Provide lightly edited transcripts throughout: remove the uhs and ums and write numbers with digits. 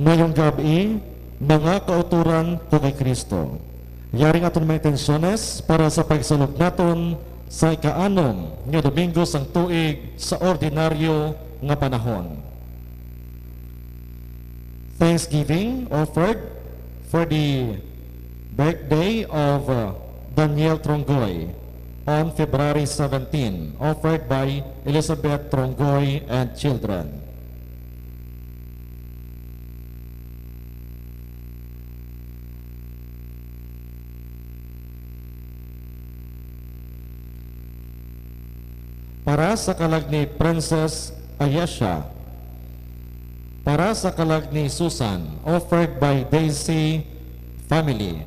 Ngayong gabi, mga kauturan ko kay Kristo. Yaring aton mga intensyones para sa pagsalog naton sa ika-anom nga Domingo sang tuig sa ordinaryo nga panahon. Thanksgiving offered for the birthday of Daniel Trongoy on February 17, offered by Elizabeth Trongoy and children. Para sa kalag ni Princess Ayesha, para sa kalag ni Susan, offered by Daisy family.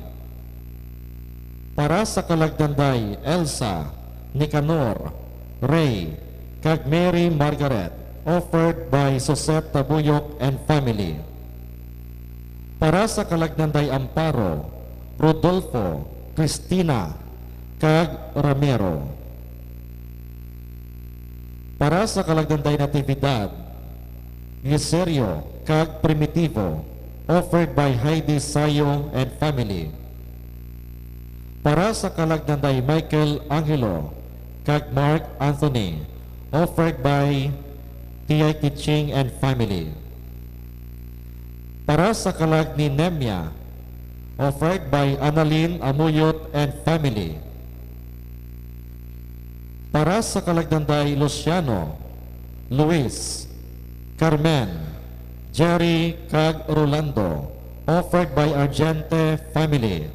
Para sa kalag danday Elsa, Nicanor, Ray, kag Mary Margaret, offered by Sosette Tabuyok and family. Para sa kalag danday Amparo, Rodolfo, Cristina, kag Ramiro. Para sa kalagdanday Natividad, Giserio, kag Primitivo, offered by Heidi Sayo and family. Para sa kalagdanday Michael Angelo, kag Mark Anthony, offered by T.I. Teaching and family. Para sa kalag ni Nemia, offered by Annalyn Amuyot and family. Para sa kalagdanday Luciano, Luis, Carmen, Jerry, kag Rolando, offered by Argente family.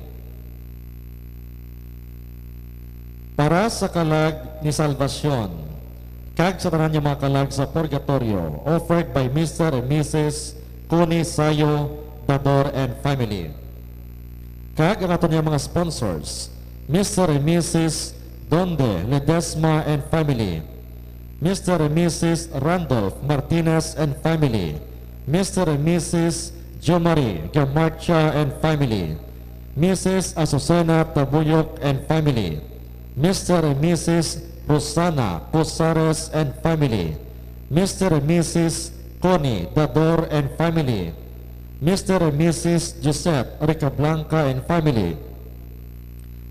Para sa kalag ni Salvacion, kag sa tanan niya mga kalag sa Purgatorio, offered by Mr. and Mrs. Connie Sayo, Dador and family. Kag ang ato niya mga sponsors, Mr. and Mrs. Donde Ledesma and family, Mr. and Mrs. Randolph Martinez and family, Mr. and Mrs. Jomari Gamarcha and family, Mrs. Azucena Tabuyok and family, Mr. and Mrs. Rosana Posares and family, Mr. and Mrs. Connie Dador and family, Mr. and Mrs. Josette Ricablanca and family,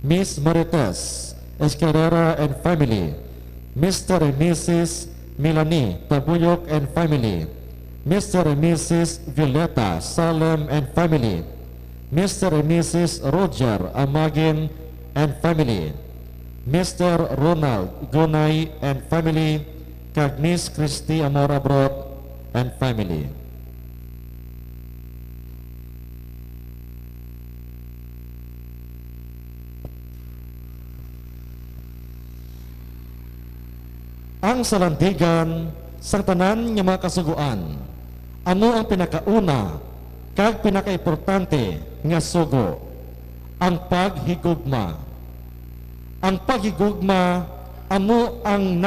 Miss Marites Escarrera and family, Mr. and Mrs. Melanie Tabuyok and family, Mr. and Mrs. Violeta Salem and family, Mr. and Mrs. Roger Amagin and family, Mr. Ronald Gunay and family, kag Miss Christy Amora Brot and family. Ang salandigan sa tanan nga mga kasuguan, ano ang pinakauna kag pinakaimportante nga sugo? Ang paghigugma. Ang paghigugma, ano ang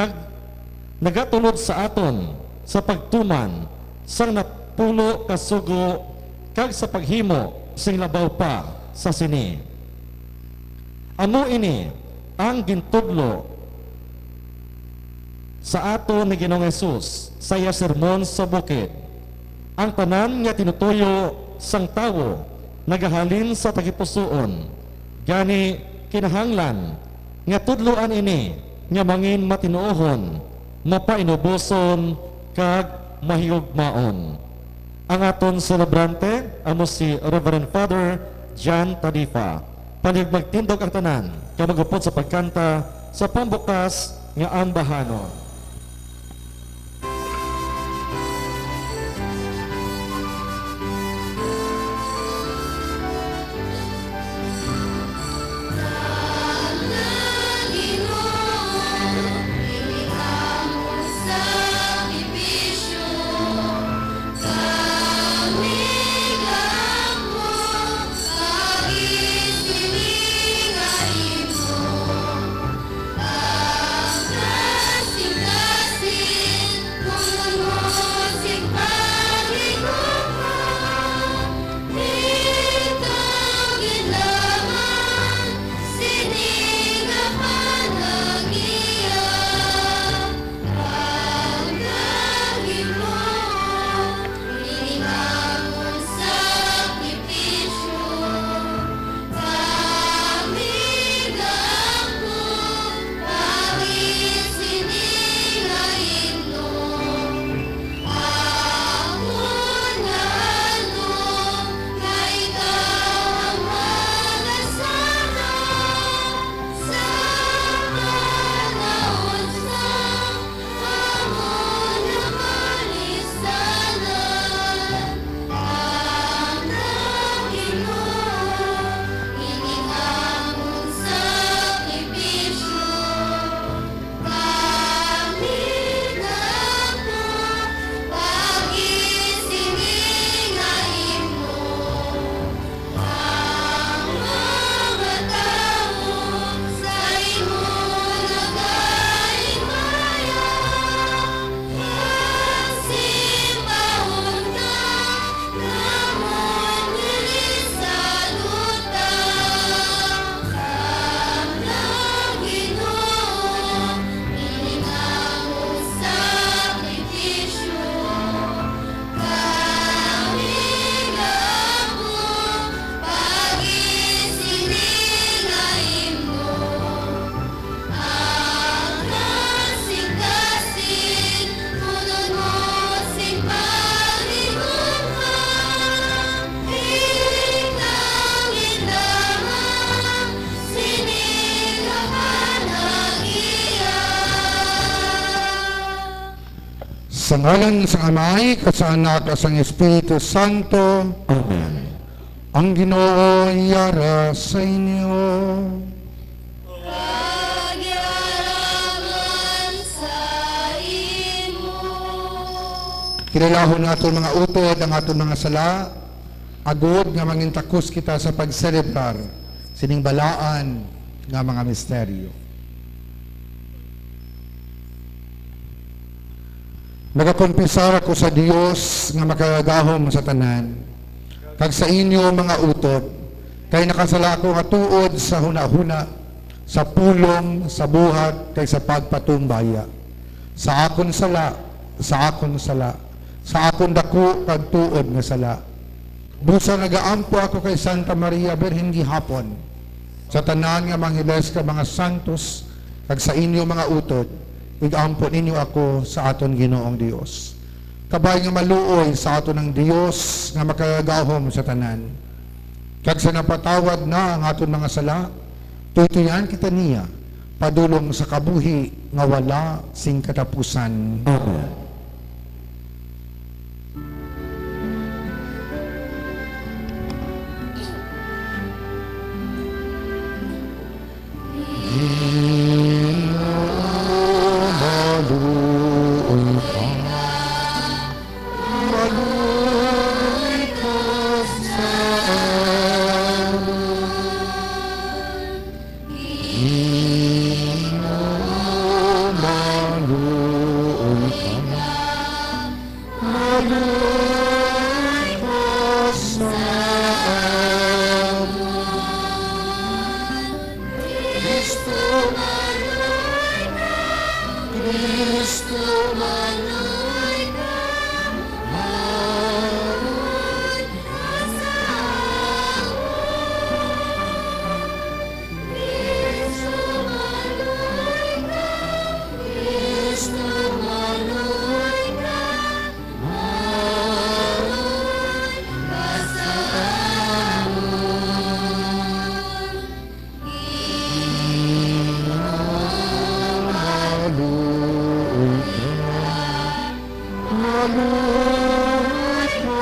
nagatulod sa aton sa pagtuman sang napulo ka sugo kag sa paghimo sing labaw pa sa sini. Ano ini ang gintudlo sa ato ni Ginoong Hesus sa iya sermon sa bukid? Ang tanan nga tinutuyo sang tawo nagahalin sa tagipusoon, gani kinahanglan nga tudloan ini nga mangin matinuohon, mapainubuson kag mahigugmaon. Ang aton celebrante amo si Reverend Father John Tadifa. Panigmagtindog ang tanan kay magupod sa pagkanta sa pambukas nga ambahanon. Sing Sa ngalan sa Amay, sa Anak, at sa Espiritu Santo, Amen. ang Ginoo yara sa inyo. Pagyaraman sa imo. Kilalahon naton mga utod ang aton mga sala, agod nga mangintakos kita sa pagselebrar sining balaan nga mga misteryo. Nagakompisar ako sa Dios nga makagahom sa tanan, kag sa inyo mga utod, kay nakasala ako nga tuod sa hunahuna, sa pulong, sa buhat, kay sa pagpatumbaya. Sa akon sala, sa akon sala, sa akon dako kag tuod nga sala. Busa nagaampo ako kay Santa Maria Birhen gihapon, sa tanan nga manghiles ka mga santos, kag sa inyo mga utod, igaampo ninyo ako sa aton Ginoong Dios. Kabay nga maluoy sa aton ng Dios nga makagahom sa tanan. Kag sa napatawad na ang aton mga sala, tutuyan kita niya, padulong sa kabuhi nga wala sing katapusan. Amen. Maluoy ka, maluoy ka sa amin. Maluoy ka, maluoy ka sa amin. Kristo, Kristo, Maluoy ka, maluoy ka sa Kristo, maluoy ka, Kristo, maluoy ka, maluoy ka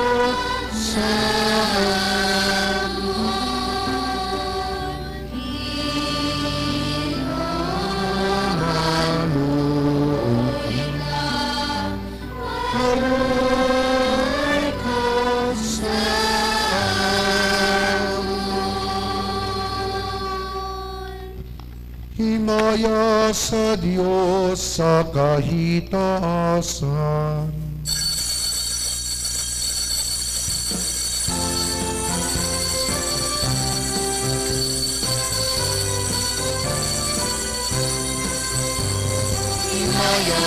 sa maluoy ka, maluoy ka sa maluoy ka, maluoy ka sa himaya sa Diyos sa kahitasan. Himaya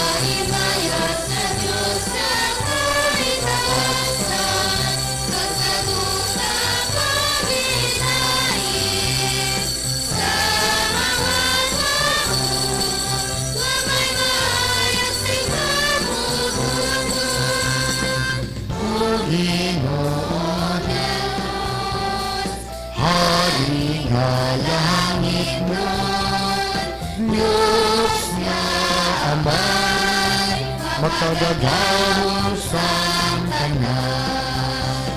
sa Diyos sa kahitasan, pagsagot sa paghilain, sa mga tao, may mayas sing kabubuhan. O Ginoo Diyos, Hari nga langit mo, Diyos nga Amay, makagagawang sa tanan.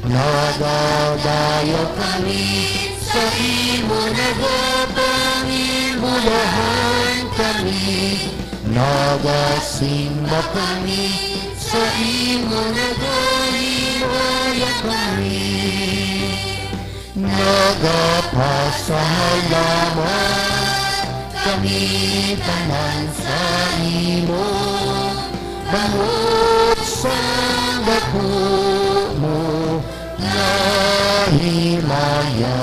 Nagadayaw kami sa imo, nagapangimulahan kami, nagasimba kami sa imo, nagahimaya kami, nagapasalamat kami tanan sa imo, bangod sa dako mo na himaya.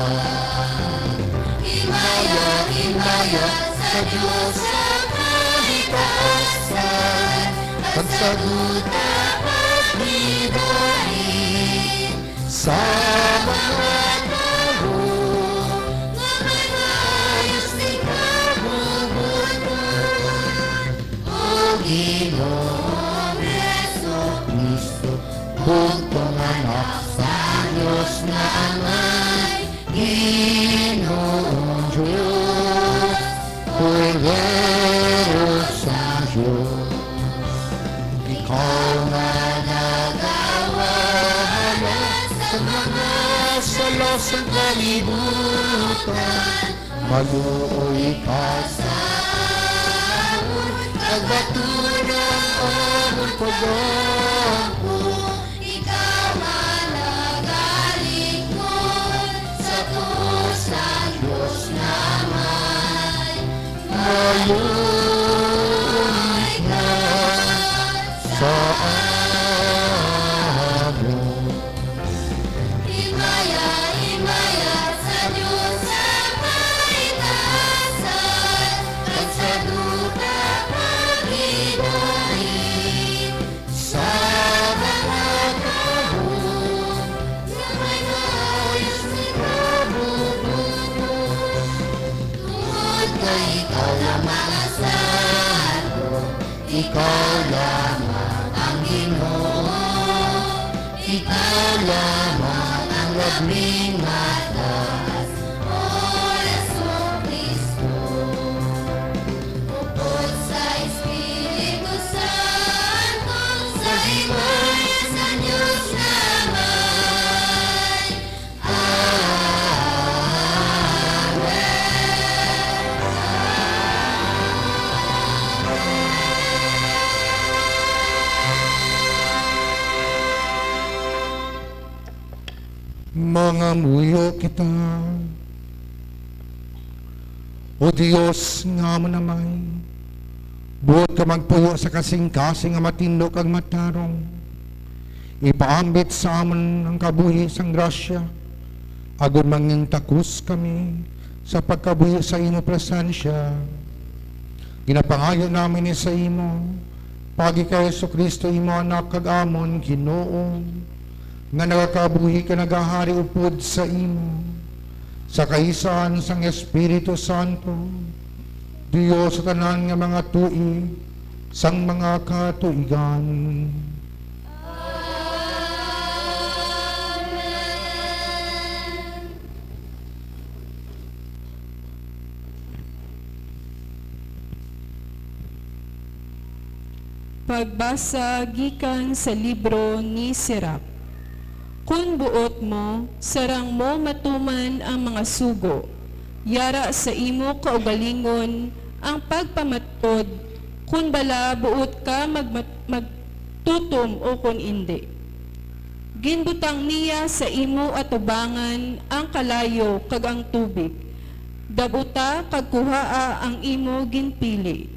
Himaya, himaya sa Diyos sa kahitasan, pagsagot at paghibain sa mga tao, May mayas sing kabubuhan. o Ginoo Kristo, bugtong anak sa Diyos na Amay, Ginoong Diyos, Cordero sa Diyos. sa kalibutan, maluoy ka sa Pagbaturang amon pag-ampo, ikaw managalikod sa tuos ng Diyos naman. maluoy ka sa amin. Himaya, himaya sa Diyos sa kaitasan, at sa duta pag-ibig. Sa mga kahon, sa may maayos ni kabubuto, tungod kay ikaw lamang ang salvo, ikaw lamang ang Ginoo, ikaw lamang ang labing matas, O Jesucristo. Bukod sa Espiritu Santo, sa limay sa Diyos naman. Mga muyo kita, O Diyos nga mo namay, buot ka magpuyo sa kasing-kasing nga matindog kag matarong, ipaambit sa amon ang kabuhi sang grasya, agud manging takus kami sa pagkabuhi sa imo presensya. Ginapangayo namin ni sa imo, pagi kay Jesucristo imo anak kag amon Ginoo, nga nagakabuhi ka nagahari upod sa imo, sa kaisan sang Espiritu Santo, Dios sa tanan nga mga tuig, sang mga katuigan. Pagbasa gikan sa libro ni Sirach. Kung buot mo, sarang mo matuman ang mga sugo. Yara sa imo kaugalingon ang pagpamatod, kung bala buot ka magtutom o kung indi. Ginbutang niya sa imo atubangan ang kalayo kag ang tubig. Dabuta kag kuhaa ang imo ginpili.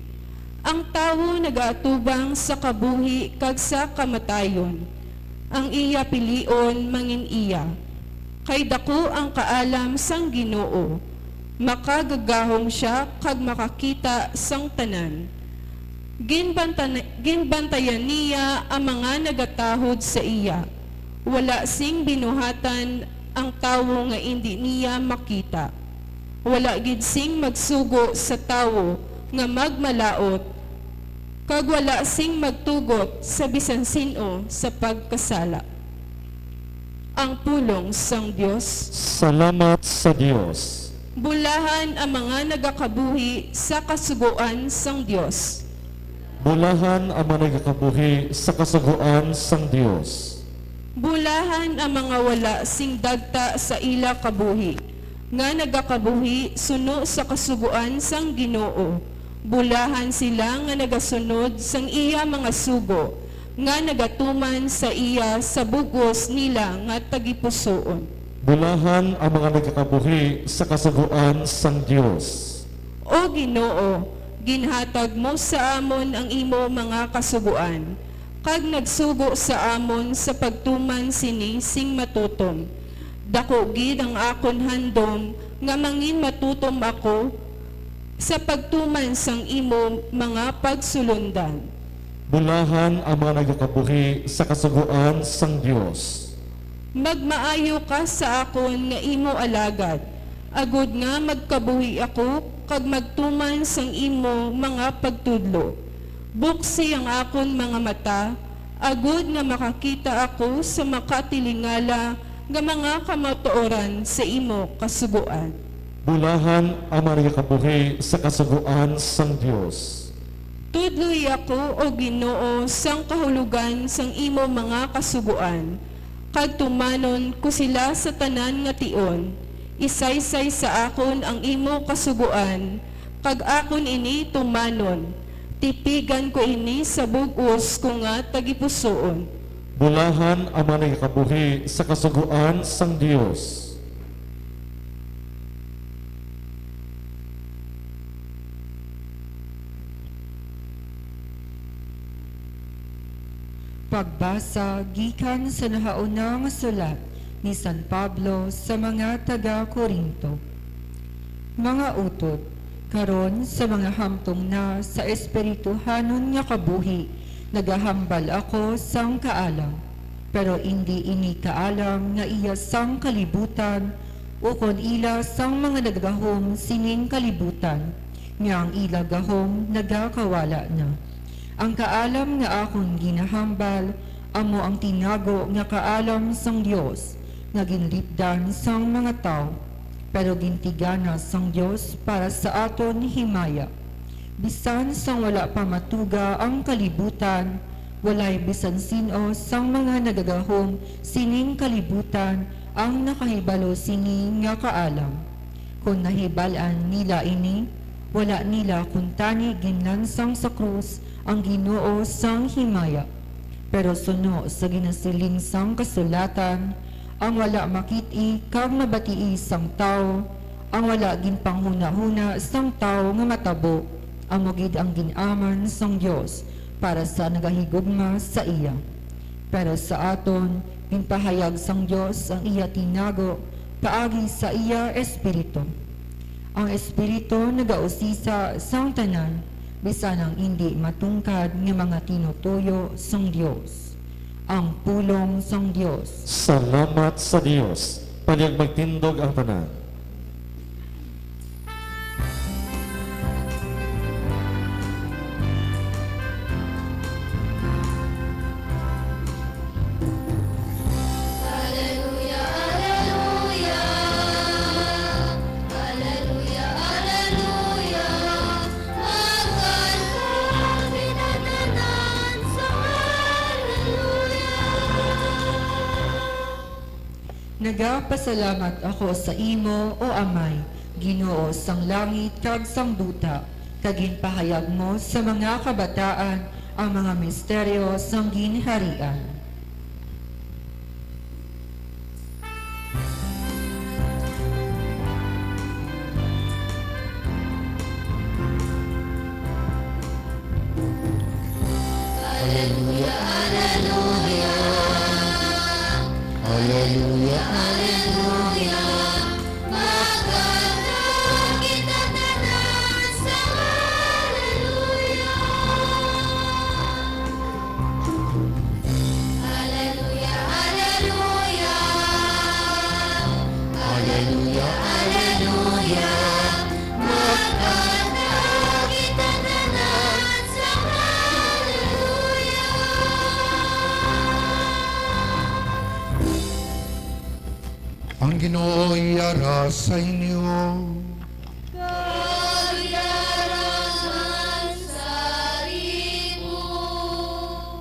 Ang tawo nagaatubang sa kabuhi kag sa kamatayon. Ang iya pilion mangin iya. Kay dako ang kaalam sang Ginoo. Makagagahom siya kag makakita sang tanan. Ginbantayan niya ang mga nagatahod sa iya. Wala sing binuhatan ang tawo nga indi niya makita. Wala gid sing magsugo sa tawo nga magmalaot, kag wala sing magtugot sa bisan sino sa pagkasala. Ang pulong sang Dios. Salamat sa Diyos. Bulahan ang mga nagakabuhi sa kasuguan sang Dios. Bulahan ang mga nagakabuhi sa kasuguan sang Diyos. Bulahan ang mga wala sing dagta sa ila kabuhi, nga nagakabuhi suno sa kasuguan sang Ginoo. Bulahan sila nga nagasunod sang iya mga sugo, nga nagatuman sa iya sa bugos nila nga tagipusoon. Bulahan ang mga nagkakabuhi sa kasuguan sang Diyos. O Ginoo, ginhatag mo sa amon ang imo mga kasuguan, kag nagsugo sa amon sa pagtuman sini sing matutom. Dako gid ang akon handom nga mangin matutom ako sa pagtuman sang imo mga pagsulundan. Bulahan ang mga nagkakabuhi sa kasuguan sang Diyos. Magmaayo ka sa akon nga imo alagad, agud nga magkabuhi ako kag magtuman sang imo mga pagtudlo. Buksi ang akon mga mata, agud nga makakita ako sa makatilingala nga mga kamatuoran sa imo kasuguan. Bulahan ang mga nagkakabuhi sa kasuguan sang Diyos. Tudloy ako o Ginoo sang kahulugan sang imo mga kasuguan. kag tumanon ko sila sa tanan nga tion. Isaysay sa akon ang imo kasuguan, kag akon ini tumanon. Tipigan ko ini sa bug-os ko nga tagipusoon. Bulahan ang mga nagkabuhi sa kasuguan sang Dios. Pagbasa gikan sa nahauna nga sulat ni San Pablo sa mga taga-Korinto. Mga utod, karon sa mga hamtong na sa espirituhanon nga kabuhi, nagahambal ako sang kaalam, pero hindi ini kaalam nga iya sang kalibutan, ukon ila sang mga nagahom sining kalibutan, nga ang ila gahom nagakawala na. Ang kaalam nga akong ginahambal, amo ang tinago nga kaalam sang Dios, nga ginlipdan sang mga tao, pero gintigana sang Dios para sa aton himaya. Bisan sang wala pa matuga ang kalibutan, walay bisan sino sang mga nagagahom sining kalibutan ang nakahibalo sining nga kaalam. Kung nahibalan nila ini, wala nila kuntani ginlansang sa krus ang Ginoo sang himaya. Pero suno sa ginasiling sang kasulatan, ang wala makiti kag mabatii sang tao, ang wala ginpanghuna-huna sang tao nga matabo, amo gid ang ginaman sang Dios para sa nagahigugma sa iya. Pero sa aton ginpahayag sang Dios ang iya tinago paagi sa iya espiritu. Ang espiritu nagausisa sang tanan, bisan ang hindi matungkad nga mga tinutuyo sang Dios. Ang pulong sang Dios. Salamat sa Dios. Palyag magtindog ang tanan. Alleluia, alleluia. Alleluia, alleluia. Magkanta pinatanan sa alleluia. Nagapasalamat ako sa imo, O Amay, Ginoo sang langit kag sang duta, kag ginpahayag mo sa mga kabataan ang mga misteryo sang ginharian. Alleluia, alleluia. Alleluia, alleluia. Magkanta pinatanan sa alleluia. Alleluia, alleluia. Alleluia, alleluia. Magkanta pinatanan sa alleluia. Ang Ginoo iyara sa inyo. Kayaraman sa ribo.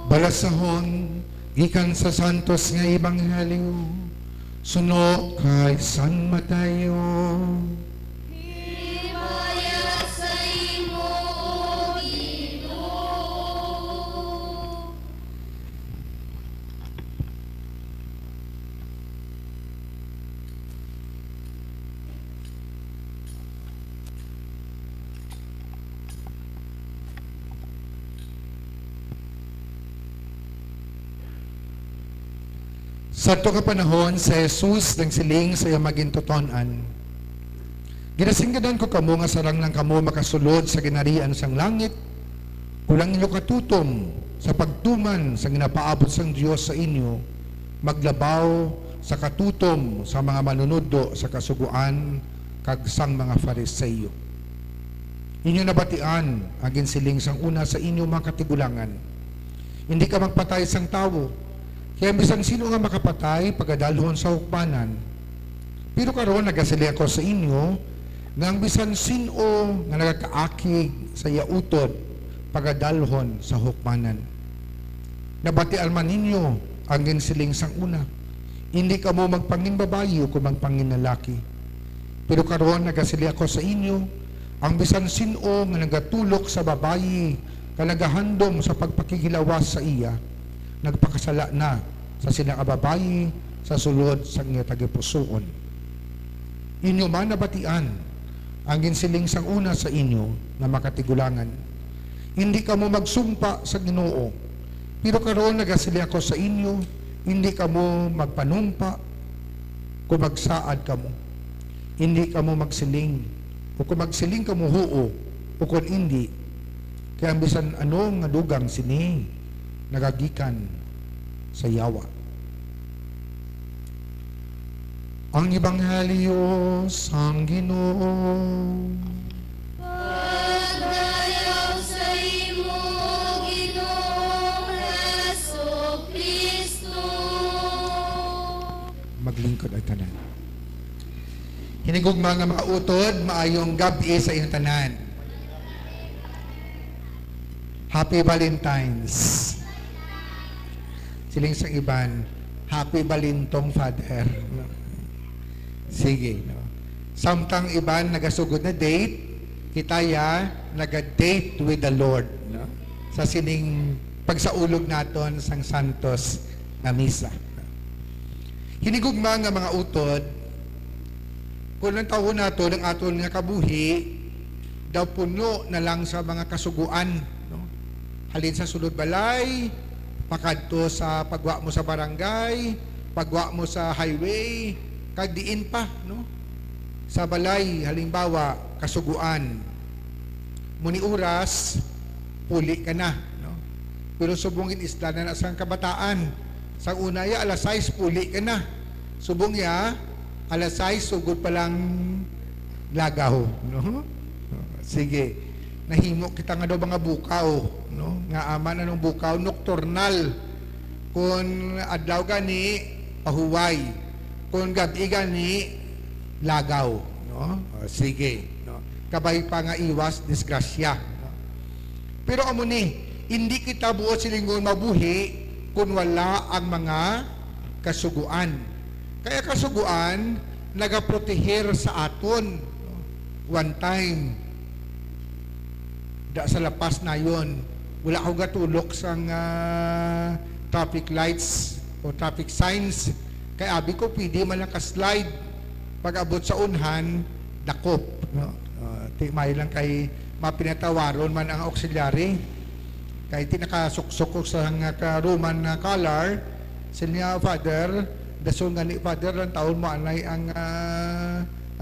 Balasahon, gikan sa santos nga ebanghelyo, suno kay San Mateo. Himaya sa imo, O Ginoo. Sa ito ka panahon, sa Jesus nang siling sa iyang magintutonan. Ginasinggadan ko kamo nga sarang ng kamo makasulod sa ginarian sang langit, kulang inyo katutom sa pagtuman sa ginapaabot sang Dios sa inyo, maglabaw sa katutom sa mga manunuddo sa kasuguan kag sang mga Fariseyo. Inyo nabatian agin siling sang una sa inyo mga katigulangan. Hindi ka magpatay sang tawo, kaya bisan sino nga makapatay pagkadalhon sa hukmanan. Pero karon nagasili ako sa inyo nga ang bisan sino nga nagakaakig sa yautod pagkadalhon sa hukmanan. Nabatian man ninyo ang ginsiling sang una. Hindi ka mo magpangin babayi o kung magpangin lalaki. Pero karon nagasili ako sa inyo, ang bisan sino nga nagatulok sa babayi, kalagahandom sa pagpakikilawas sa iya, nagpakasala na sa sila babayi sa sulod sa iya tagipusoon. Inyo man nabatian ang ginsiling sang una sa inyo na makatigulangan. Hindi ka mo magsumpa sa Ginoo, pero karon nagasili ako sa inyo, hindi ka mo magpanumpa kung magsaad ka mo. Hindi ka mo magsiling. O kung magsiling ka mo huo, o kung hindi, kaya bisan anong nga dugang sini nagagikan sa yawa. Ang Ebanghelyo sang Ginoo. Pagdayaw sa imo, Ginoong Hesukristo. Maglingkod ay tanan. Hinigugma nga mga utod, maayong gabi sa iyong tanan. Happy Valentine's. Siling sang iban, Happy Balintong Father. Sige. No? Samtang iban nagasugod na date, kitaya naga-date with the Lord. No? Sa sining pagsaulog naton sang Santos na misa. No? Hinigugma nga mga utod, kung ang taon nato ng aton nga kabuhi, daw puno na lang sa mga kasuguan. No? Halin sa sulod balay, pakadto sa pagwa mo sa barangay, pagwa mo sa highway, kagdiin pa. No? Sa balay, halimbawa, kasuguan. Muni oras, puli ka na. No? Pero subungin isla na sa kabataan. Sa unaya, alas 6, puli ka na. Subong ya, alas 6, sugod pa lang lagaw. No? Sige. Nahimo kita nga daw mga bukaw. No? Nga aman anong bukaw, nocturnal. Kung adlaw gani, pahuway. Kung gabi gani, lagaw. No? Sige. No? Kabay pa nga iwas, disgrasya. No? Pero amo ni, hindi kita buot silingon mabuhi kung wala ang mga kasuguan. Kaya kasuguan, nagaprotehir sa aton. One time, da sa lapas na yon, wala akong gatulok sa traffic lights o traffic signs. Kaya abi ko, pwede man lang ka-slide. Pag abot sa unhan, dakop. No? May lang kay mapinatawaron man ang auxiliary. Kaya tinakasuksok ko sa Roman na color, sinya, Father, daso nga ni Father, lang taon mo anay ang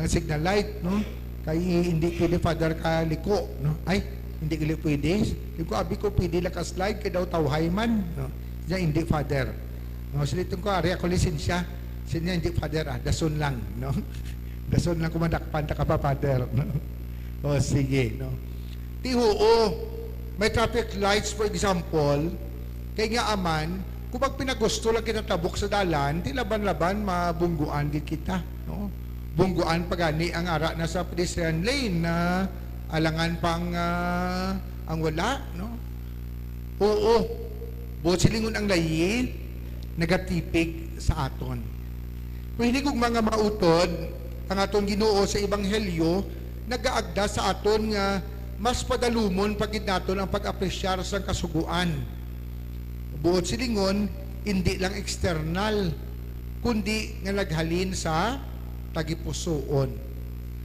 signal light, no? Kaya hindi pwede, Father, ka liko, no? Ay, hindi kili pwede. Liko, abi ko, pwede lang ka-slide, kaya daw tawhay man, no? Siya, hindi, Father. No, silitong ko, ari ako lisensya. Sinya, hindi, Father, dason lang, no? Dason lang kumadakpan ka pa, Father, no? O, sige, no? Tihuo, may traffic lights, for example, kaya nga aman, kung pag pinagusto lang kita tabok sa dalan, di laban-laban, mabungguan din kita. No? Bungguan pagani ang ara na sa pedestrian lane na alangan pang ang wala. No? Oo, buot silingon ang layi, nagatipig sa aton. Kung hindi kong mga mautod, ang aton Ginoo sa Ebanghelyo, nagaagda sa aton nga mas padalumon pagid naton ang pag-apresyar sa kasuguan. Buot silingon, hindi lang external, kundi nga naghalin sa tagipusoon.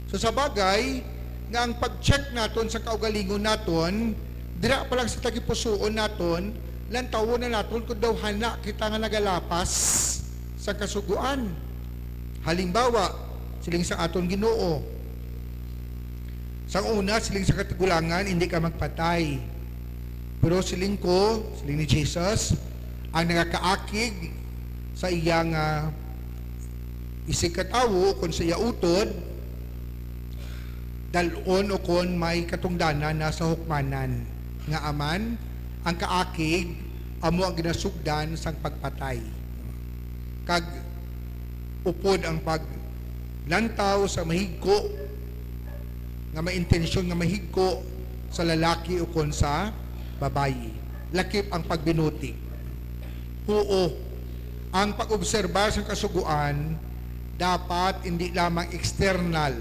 So sa bagay, nga ang pag-check naton sa kaugalingon naton, dira pa lang sa tagipusoon naton, lantawon na naton kung daw hana kita nga nagalapas sa kasuguan. Halimbawa, siling sa aton Ginoo, sa una, siling sa katigulangan, hindi ka magpatay. Pero siling ko, siling ni Jesus, ang nagakaakig sa iyang isikatawo kung sa iya utod, dalon o kung may katungdanan na sa hukmanan. Nga aman, ang kaakig, amo ang ginasugdan sang pagpatay. Kag upod ang paglantaw sa mahigko, nga may intensyon nga mahigko sa lalaki o kon sa babayi. Lakip ang pagbinuti. Oo, Ang pag-obserbar sa kasuguan dapat hindi lamang external,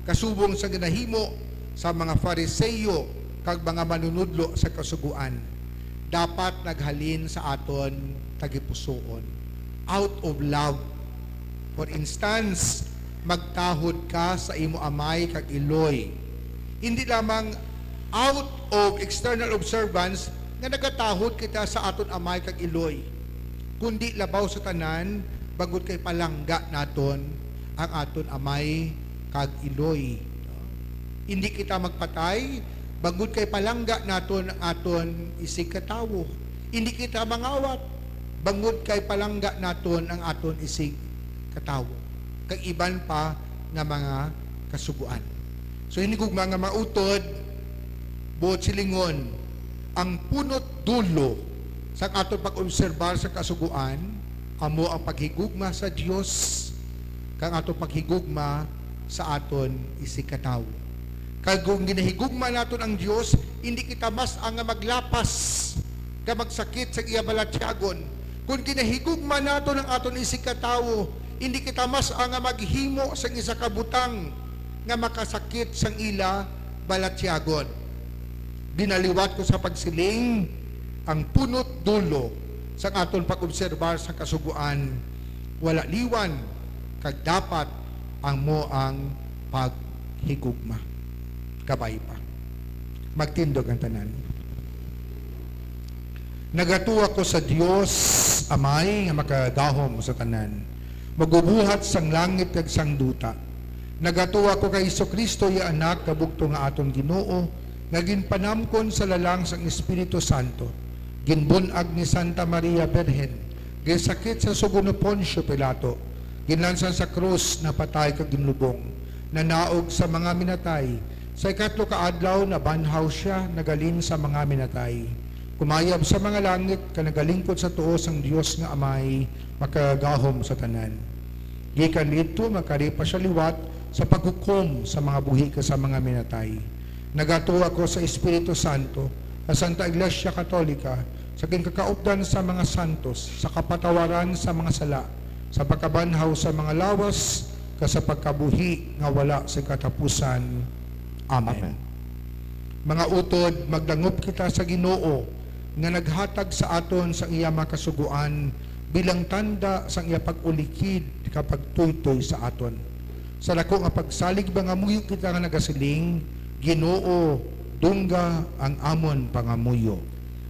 kasubong sa ginahimo sa mga Fariseo kag mga manunudlo sa kasuguan. Dapat naghalin sa aton tagipusoon out of love. For instance, magtahod ka sa imo amay kag iloy. Hindi lamang out of external observance nga nagatahod kita sa aton amay kag iloy, kundi labaw sa tanan bangod kay palangga naton ang aton amay kag iloy. Hindi kita magpatay bangod kay palangga naton ang aton isig katawo. Hindi kita mangawat bangod kay palangga naton ang aton isig katawo. Kag iban pa nga mga kasuguan. So hindi kog mga mautod buot silingon ang punot dulo sa aton pag-obserbar sa kasuguan amo ang paghigugma sa Dios kang aton paghigugma sa aton isig katawo. Kag kung ginahigugma naton ang Dios, hindi kita mas ang maglapas ka magsakit sa iya balatyagon. Kung ginahigugma naton ang aton isig katawo, hindi kita mas ang maghimo sa isa ka butang nga makasakit sang ila balatyagon. Binaliwat ko sa pagsiling ang punot dulo sa aton pag-obserbar sa kasuguan, wala liwan kag dapat ang mo ang paghigugma. Kabay pa. Magtindog ang tanan. Nagatuwa ko sa Dios Amay nga makadahom sa tanan. Magubuhat sang langit kag sang duta. Nagatuwa ko kay Kristo ya anak kabugto nga aton Ginoo nga ginpanamkon sa lalang sang Espiritu Santo. Ginbunag ni Santa Maria Birhen, ginsakit sa sugo ni Poncio Pilato, ginlansan sa krus na patay kag ginlubong, nanaog sa mga minatay. Sa ikatlo ka adlaw na banhaw siya nagalin sa mga minatay. Kumayab sa mga langit ka nagalingkod sa tuos ang Dios nga Amay makagahom sa tanan. Gikan dito makaripa siya liwat sa paghukom sa mga buhi ka sa mga minatay. Nagatuwa ko sa Espiritu Santo, sa Santa Iglesia Katolika, sa kakaupdan sa mga santos, sa kapatawaran sa mga sala, sa pagkabanhaw sa mga lawas, sa pagkabuhi nga wala sa katapusan. Amen. Mga utod, magdangop kita sa Ginoo nga naghatag sa aton sa iya makasuguan bilang tanda sa iya pag-ulikid kapag tuytoy sa aton. Sa lako nga pagsalig ba nga muyo kita nga nagasiling, Ginoo, dungga ang amon pangamuyo.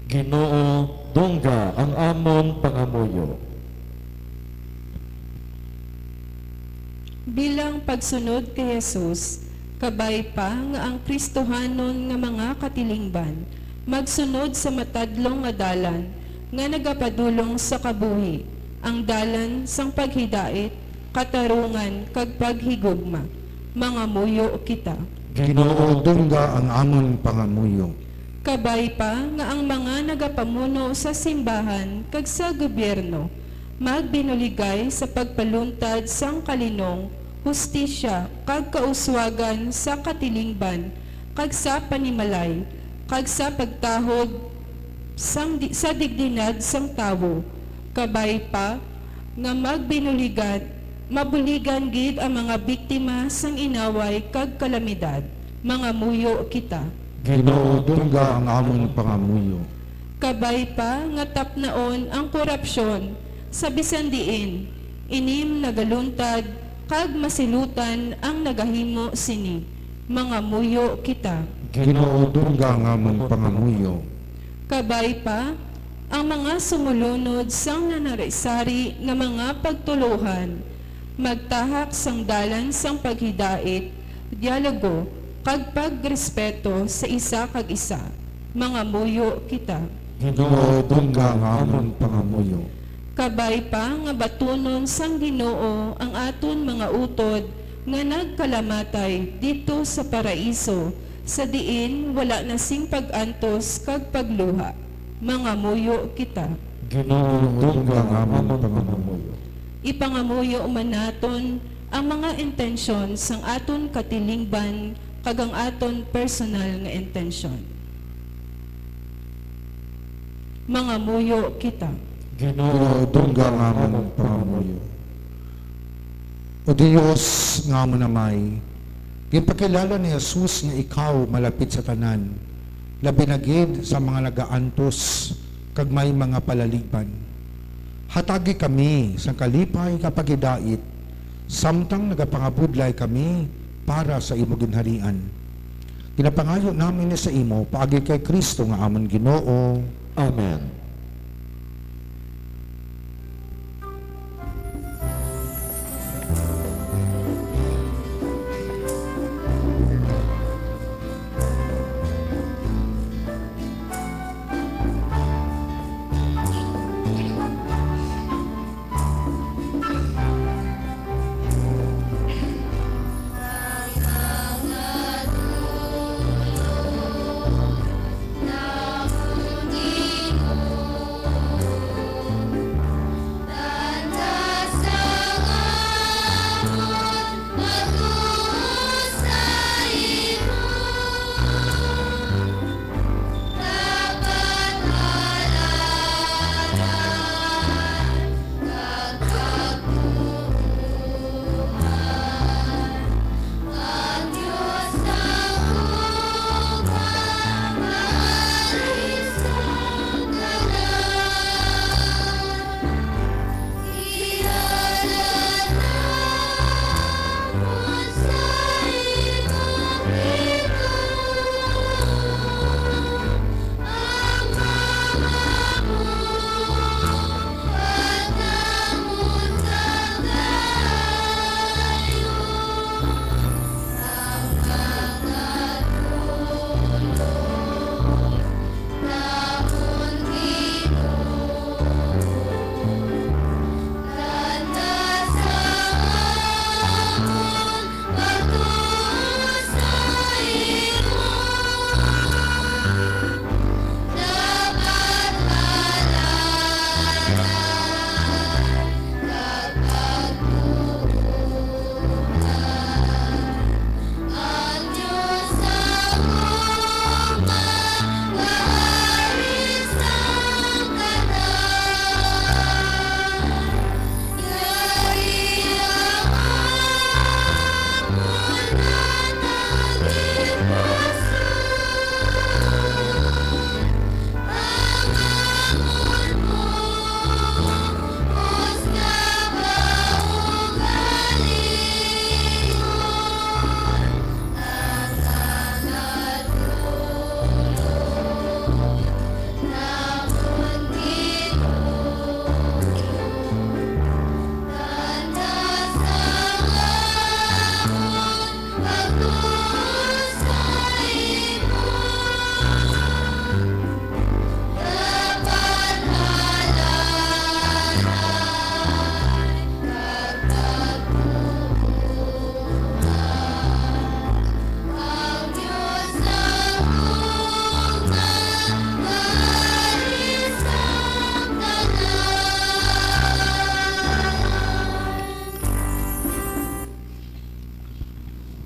Ginoo, dungga ang amon pangamuyo. Bilang pagsunod kay Jesus, kabay pa nga ang Kristohanon nga mga katilingban, magsunod sa matadlong nga dalan, nga nagapadulong sa kabuhi, ang dalan sang paghidait, katarungan, kag paghigugma. Mga muyo kita. Ginoo, dungga ang amon pangamuyo. Kabay pa nga ang mga nagapamuno sa simbahan kag sa gobyerno, magbinuligay sa pagpaluntad sang kalinong, hustisya, kag kauswagan sa katilingban, kag sa panimalay, kag sa pagtahod sa digdinad sang tawo. Kabay pa nga mabuligan gid ang mga biktima sang inaway kag kalamidad. Mga muyo kita. Ginoo, dungga ang amon pangamuyo. Kabay pa nga tapnaon ang korupsyon sa bisan diin, inim nagaluntad kag masilutan ang nagahimo sini. Mga muyo kita. Ginoo, dungga ang amon pangamuyo. Kabay pa ang mga sumulunod sang nanarisari nga mga pagtuluhan, magtahak sang dalan sang paghidait, dialogo, kag pagrespeto sa isa kag isa. Mga muyo kita. Ginoo, dungga ang amon pangamuyo. Kabay pa nga batunon sang Ginoo ang aton mga utod nga nagkalamatay dito sa paraiso, sa diin wala na sing pag-antos kag pagluha. Mga muyo kita. Ginoo, dungga ang amon pangamuyo. Ipangamuyo man naton ang mga intensyon sang aton katilingban kag ang aton personal nga intensyon. Mga muyo kita. Ginoo Dungga nga among pangamuyo. O Diyos nga mo namay, ginpakilala ni Jesus nga ikaw malapit sa tanan, labi na gid sa mga nagaantos kag may mga palaliban. Hatagi kami sa kalipay kapag idait, samtang nagapangabudlay kami para sa imo ginharian. Ginapangayo namin ni sa imo paagi kay Kristo nga amon Ginoo. Amen.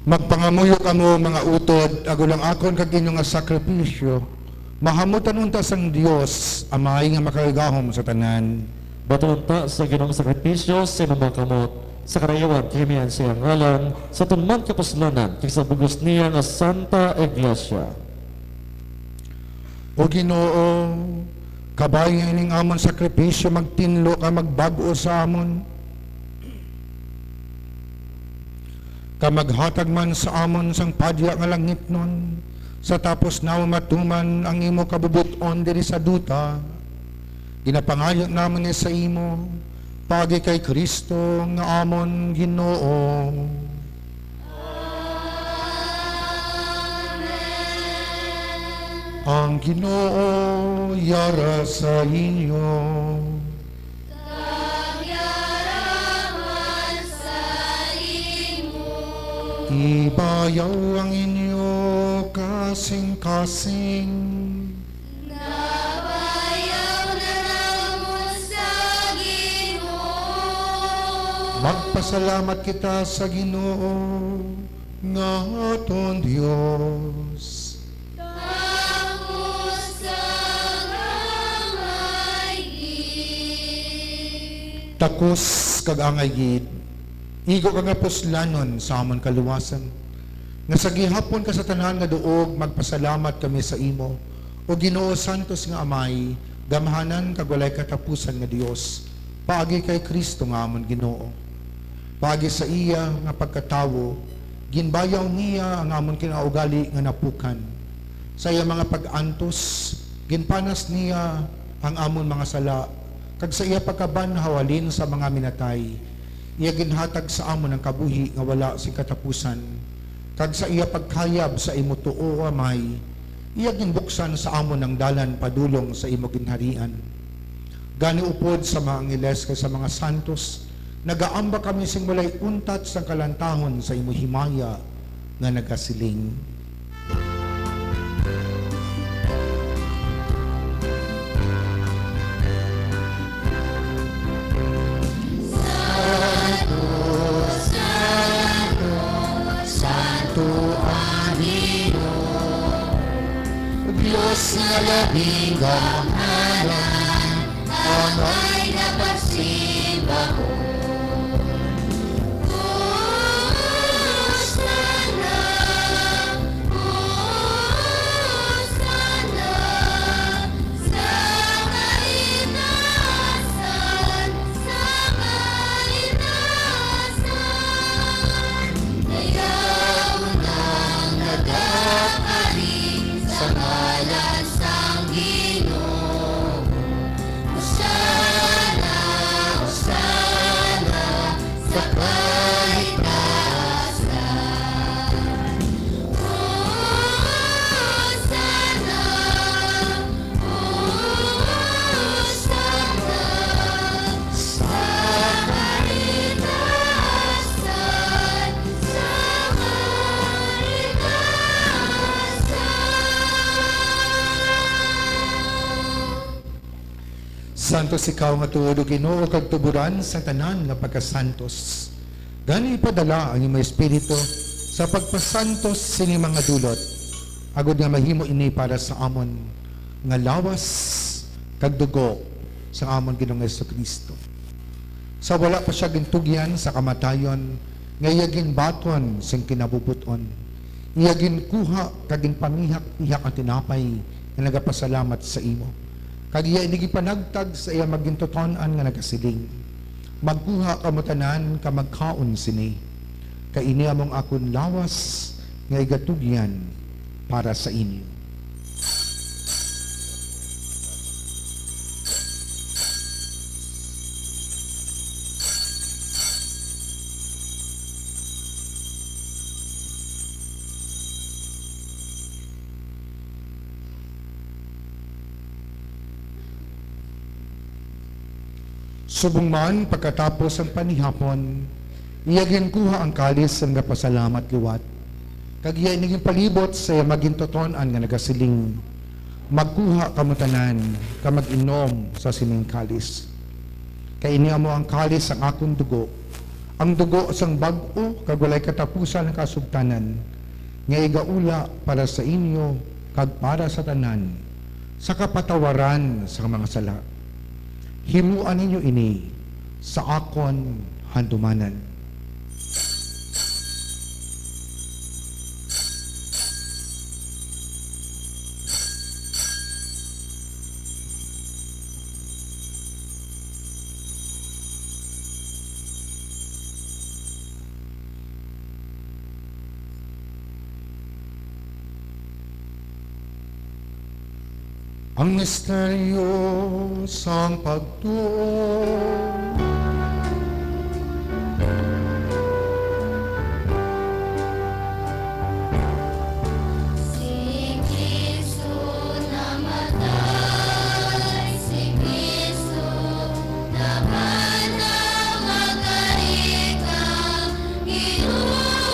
Magpangamuyo kamo mga utod, agulang akon kag inyo nga sakripisyo, mahamutan unta sang Dios, amay nga makagahom sa tanan. Batunta sa ginong sakripisyo, sinumakamot, sa karayawan kimiyan siyang ngalan, sa tunman kapuslanan, kay sa bugos niya nga Santa Iglesia. O Ginoo, kabay nga ining amon sakripisyo, magtinlo ka magbago sa amon. Kamaghatag man sa amon sang padya nga langit nun, sa tapos na matuman ang imo kabubuton diri sa duta, ginapangayo namin ni sa imo, pagi kay Kristo nga amon Ginoo. Ang Ginoo yara sa inyo. Kagyaraman sa imo. Ibayaw ang inyo kasing-kasing. Nabayaw na namon sa Ginoo. Magpasalamat kita sa Ginoo nga aton Dios. Tapos sa may takos kag angay gid. Igo ka nga puslanon sa amon kaluwasan. Nga sa gihapon ka sa tanan nga duog magpasalamat kami sa imo. O Ginoo Santos nga Amay, gamahanan kag walay katapusan nga Dios. Paagi kay Kristo nga amon Ginoo. Paagi sa iya nga pagkatawo, ginbayaw niya ang amon kinaugali nga napukan. Sa iya mga pag-antos, ginpanas niya ang amon mga sala. Kag sa iya pagkabanhawalin sa mga minatay, iya ginhatag sa amon ang kabuhi nga wala si katapusan. Kag sa iya pagkayab sa imo tuo Amay, iya ginbuksan sa amon ang dalan padulong sa imo ginharian. Gani upod sa mga angeles kay sa mga santos, nagaamba kami sing walay untat sa kalantahon sa imo himaya nga nagasiling. Santo ang Diyos nga labing gamahalan, Amay napagsimba ko. Hosana, Hosana, sa kainasan, sa kainasan. Ayaw nang nagakari sa ngalan sang Ginoo. Hosana, Hosana, sa kaitaasan. Hosana, Hosana, sa kaitaasan, sa kaitaasan. Santos ikaw nga tuod o Ginoo kag tuburan sa tanan nga pagkasantos. Gani ipadala ang imong espiritu sa pagpasantos sini mga dulot. Agod nga mahimo ini para sa amon nga lawas kag dugo sa amon Ginoong Jesucristo. Sa wala pa siya gintugyan sa kamatayon, nga iya ginbaton sing kinabubuton. Iya ginkuha kag ginpamihak-ihak ang tinapay nga nagapasalamat sa imo. Kag iya inigipanagtag sa iya magintuton-an nga nagasiling. Magkuha kamo tanan ka magkaon sini. Kaini among akon lawas nga igatugyan para sa inyo. Subong man pagkatapos ang panihapon, iya ginkuha ang kalis ang napasalamat liwat. Kag iya naging palibot sa iya magintoton-an nga nagasiling. Magkuha kamo tanan ka mag-inom sa sining kalis. Kaini amo ang kalis ang akong dugo. Ang dugo sang bag-o kag walay katapusan ng kasugtanan. Nga igaula para sa inyo kag para sa tanan sa kapatawaran sa mga sala. Himuan ninyo ini sa akon handumanan. Ang misteryo sang pagtuo. Si Kristo namatay, si Kristo napanaw, magarikang Ginoong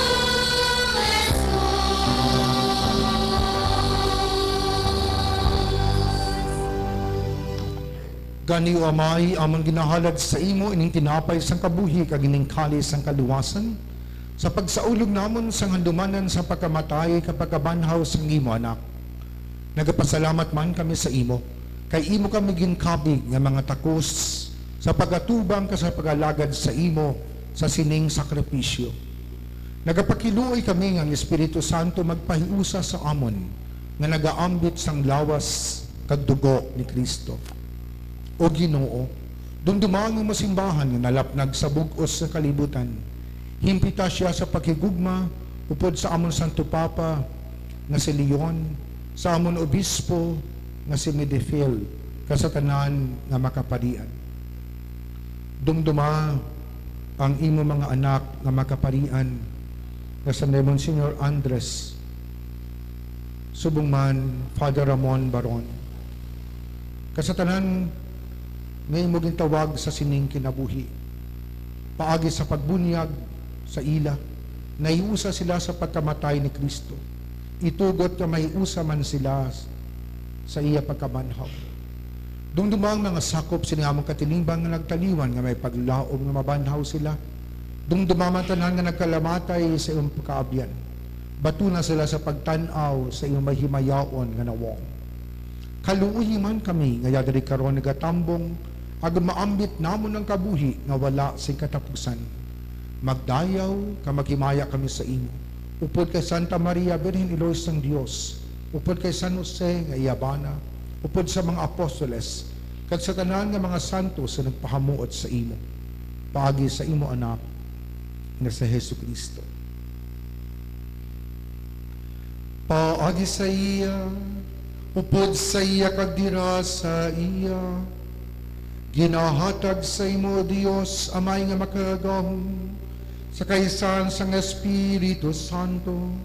Gani o Amay, amang ginahalad sa imo ining tinapay sang kabuhi kag ining kalis sang kaluwasan. Sa pagsaulog namon sang handumanan sa pagkamatay kapag kabanhaw sang imo anak. Nagapasalamat man kami sa imo, kay imo kami ginkabig nga mga takos sa pagatubang ka sa pagalagad sa imo sa sining sakripisyo. Nagapakiluoy kami nga ang Espiritu Santo magpahiusa sa amon nga nagaambit sang lawas kag dugo ni Kristo. O Ginoo, dumdumang ang masimbahan nga nalapnag sa bug-os sa kalibutan. Himpita siya sa pakigugma upod sa amon Santo Papa nga si Leon, sa amon Obispo nga si Medefil, kasatanan nga makaparian. Dumduma ang imo mga anak nga makaparian nga sa Monsignor Andres subong man Father Ramon Baron. Kasatanan nga imo gintawag sa sining kinabuhi. Paagi sa pagbunyag sa ila, naiusa sila sa pagkamatay ni Kristo. Itugot nga maiusa man sila sa iya pagkabanhaw. Dumdumang mga sakop sinamang katinimbang nga nagtaliwan nga may paglaom nga mabanhaw sila. Dumdumaman tanan nga nagkalamatay sa iyong pagkaabyan. Batuna sila sa pagtanaw sa iyong mahimayaon nga nawong. Kaluuyi man kami nga yadari karon nagatambong agon maambit namon ng kabuhi nga wala sing katapusan. Magdayaw ka maghimaya kami sa imo. Upod kay Santa Maria Birhen Ilois ng Dios, upod kay San Jose nga iyabana, upod sa mga apostoles, kag sa tanan nga mga santo sa nagpahamuot sa imo. Paagi sa imo anak nga sa Hesus Kristo. Paagi sa iya, upod sa iya kag dira sa iya, ginahatag sa imo Dios amay nga makagahom, sa kaisan sang Espiritu Santo,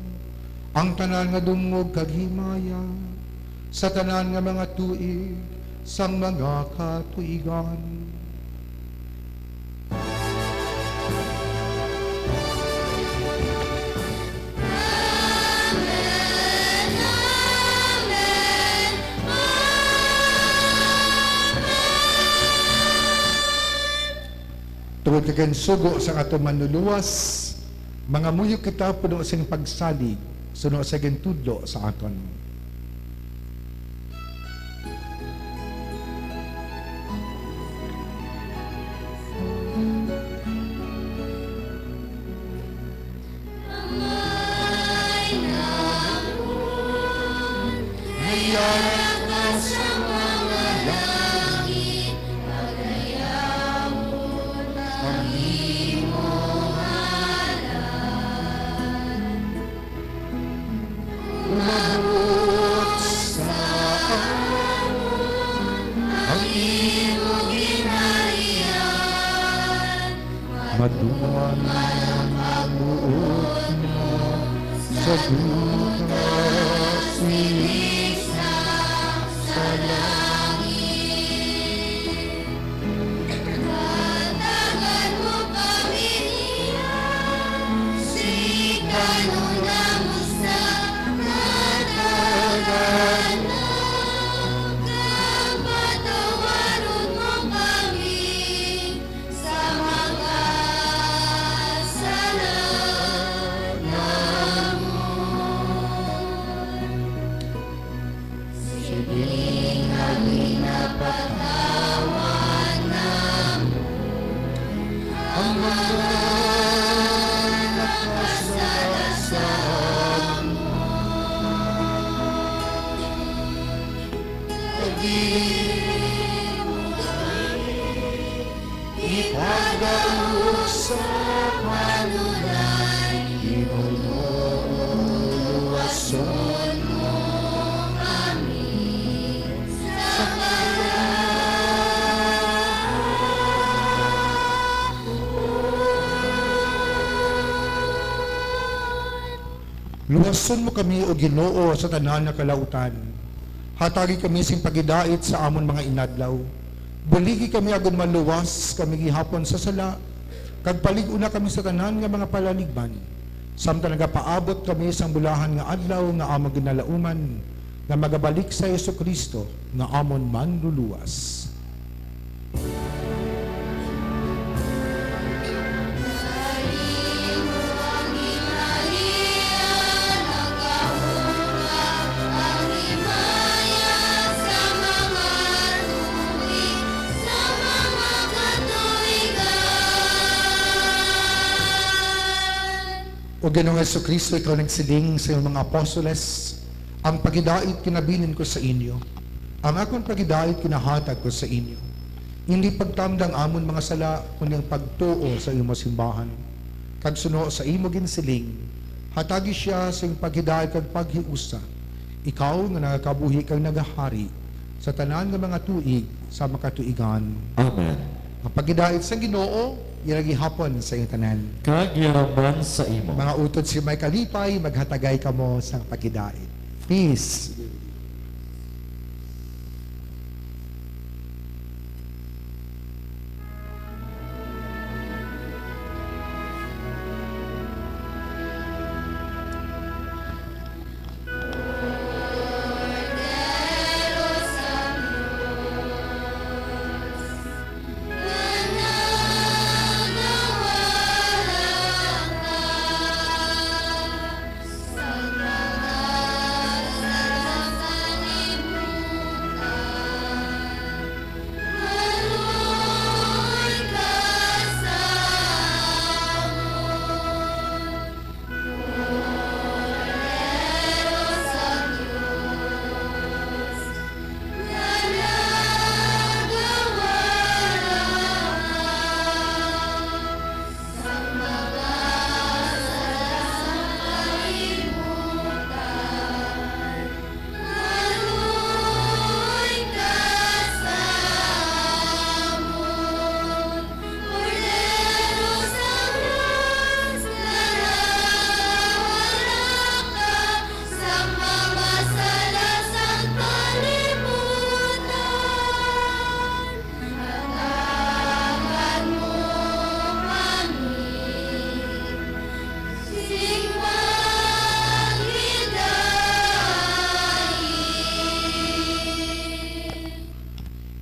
ang tanan nga dungog kag himaya, sa tanan nga mga tuig, sang mga katuigan. Tungod kay sugo sa ato manluluwas, mga muyok kita puno sing pagsalig, suno sa gentudlo sa aton. Amay namun, hayaan ka sa mga langit, pagayawon ang iyong ngalan. Umabot sa amon ang iyong ginarian, Maduman ang buot mo sa bukas Isang sa langit, datagan mo pamilya, sikan mo na mo sa datagan mo, kapatawaran mo kami sa mga kasalanan mo. Siling aming napatawan namo ang mga nakasalasaan mo. Pag-ibig mo kami, ipagdalo sa kanunay, inuluwason mo kami sa Luwason mo kami o Ginoo sa tanan nga kalautan. Hatagi kami sing pagidait sa amon mga inadlaw. Buligi kami agon maluwas kami gihapon sa sala. Kag palig-una kami sa tanan nga mga palaligban. Samtang nagapaabot kami sa bulahan nga adlaw nga among ginalauman nga magabalik sa Hesus Kristo nga amon manluluwas. himaya sa mga tuwing, sa mga O Ginoong Kristo, ikaw nagsiling sa iyong mga apostoles, ang pagidait kinabilin ko sa inyo, ang akong pagidait kinahatag ko sa inyo. Hindi pagtamdang amon mga sala, kundi ang pagtuo sa iyong simbahan. Kag suno sa imo ginsiling, hatagi siya sa iyong pagidait kag paghiusa. Ikaw nga nagakabuhi kang nagahari sa tanan ng mga tuig sa makatuigan. Amen. Ang pagidait sa Ginoo, iragi hapon sa iyong tanan. Kag yaraman sa imo. Mga utod si may kalipay, maghatagay kamo sa pagidait. Peace.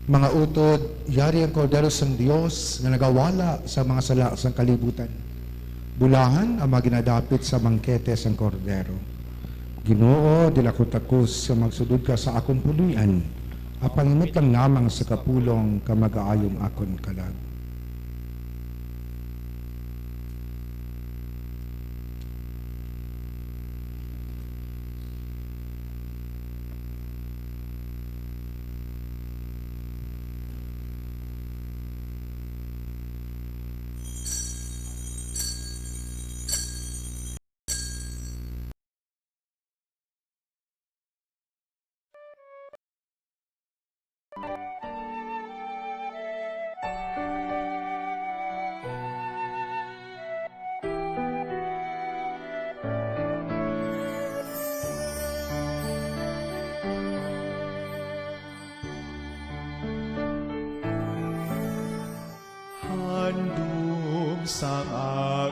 Mga utod, yari ang kordero sang Dios nga nagawala sa mga sala sang kalibutan. Bulahan ang mga ginadapit sa bangkete sang kordero. Ginoo, dilakutakus sa magsudod ka sa akong puluyan, apangimot lang namang sa kapulong ka mag-aayong akon kalag. Handog sa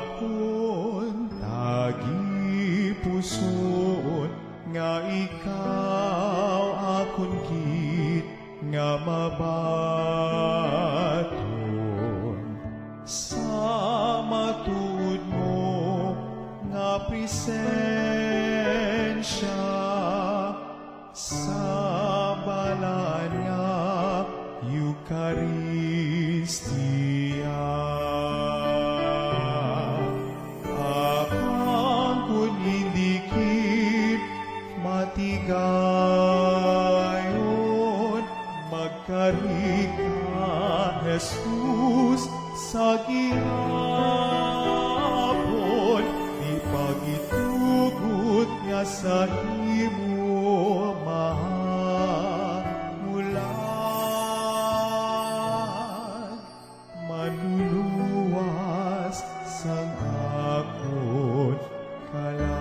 akon tagi puson nga ikaw akon gid nga mabaton sa matud mo nga presensya sa balan nga Eucharistia. Apang kun indikit matigayon, magkari ka, Jesus, sa gihapon, di pagitugot nga sa imo mahamulan, manuluwas sang akon kalag.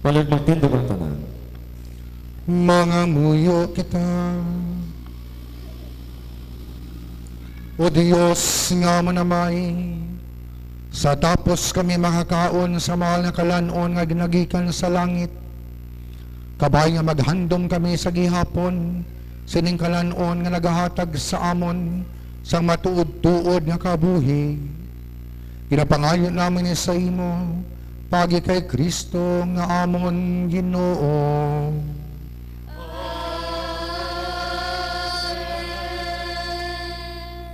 Palag magtindog ang tanan. Mga muyo kita. O Diyos nga manamay, sa tapos kami makakaon sa mahal na kalanon nga ginagikan sa langit, kabay nga maghandom kami sa gihapon, sining kalanon nga nagahatag sa amon, sang matuod-tuod nga kabuhi. Ginapangayon namin sa imo, pagi kay Kristo nga amon Ginoo.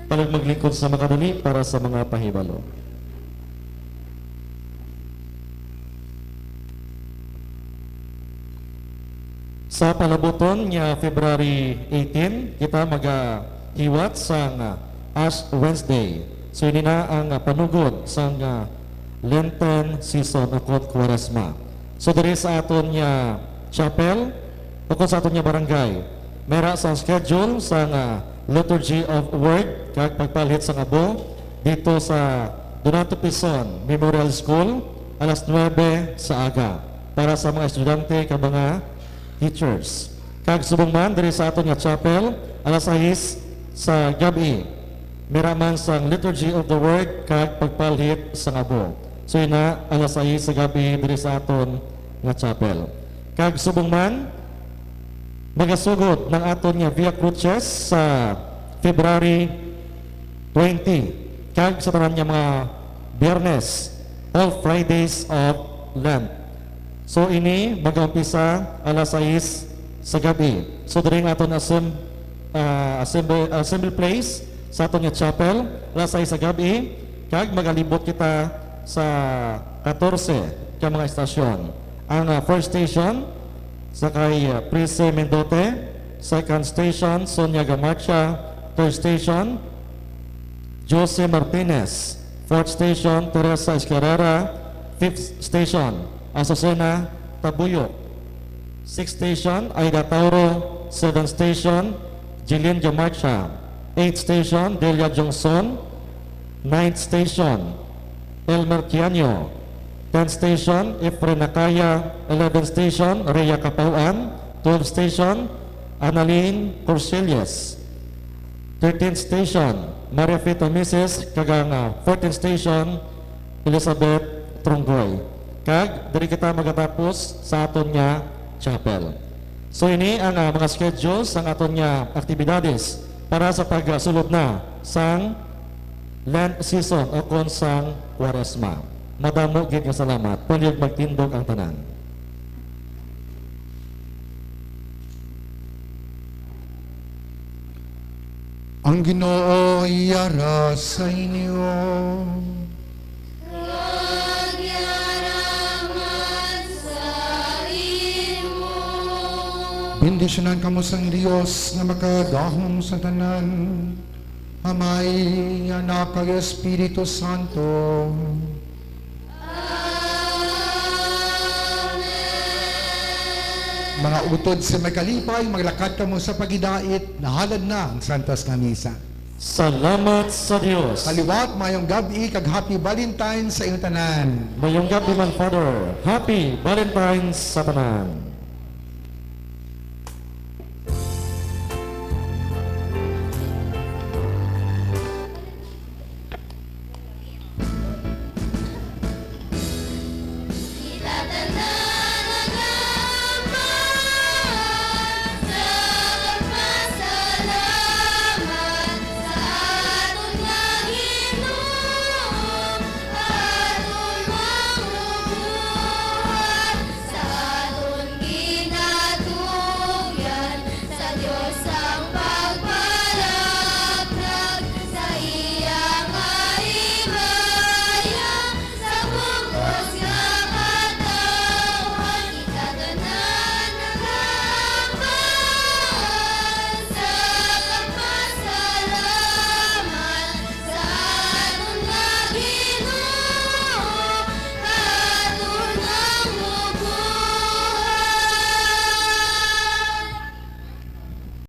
Palag maglingkod sa makadali para sa mga pahibalo. Sa palabuton niya February 18, kita magahiwat sa Ash Wednesday. So ini na ang panugod sa Lenten season akot Quaresma. So diri sa aton niya chapel, ukon sa aton niya barangay, mera sa schedule sa Liturgy of Word kag pagpalit sa abo dito sa Donato Pison Memorial School alas 9 sa aga para sa mga estudyante kag mga teachers. Kag subong man diri sa aton nga chapel alas 6 sa gabi. Mera man sang Liturgy of the Word kag pagpalit sa abo. So ina alas 6 sa gabi diri sa aton nga chapel. Kag subong man magasugod ng aton nga Via Cruces sa February 20 kag sa tanan nga mga Biyernes, all Fridays of Lent. So ini mag-umpisa alas 6 sa gabi. So diri nga aton assembly place sa aton nga chapel alas 6 sa gabi kag magalibot kita sa 14 ka mga estasyon. Ang first station sakay Prince Mendote, second station Sonia Gamacha, third station Jose Martinez, fourth station Teresa Escarrera, fifth station Azucena Tabuyo, sixth station Aida Tauro, seventh station Jillian Gamacha, eighth station Delia Johnson, ninth station Elmer Kianyo, 10th station, Efren Nakaya. 11th station, Rhea Capauan. 12th station, Annalyn Corselius. 13th station, Maria Fito Mrs. Kaganga. 14th station, Elizabeth Tronggoy. Kag, diri kita magatapos sa aton nga chapel. So ini ang mga schedules ang aton nga aktibidades para sa pagsulod na sang Lent season o kon sang Quaresma. Madamo gid nga salamat. Palyog magtindog ang tanan. Ang Ginoo iyara sa inyo. Magyaraman sa imo. Bendisyonan kamo sang Dios nga makagahom sa tanan. Amay, Anak kag Espiritu Santo. Mga utod sa may kalipay, maglakad kamo sa pagidait, nahalad na ang Santas nga Misa. Salamat sa Dios. Kaliwat, mayong gabi, kag Happy Valentine sa iyong tanan. Mayong gabi man, Father. Happy Valentine's sa tanan.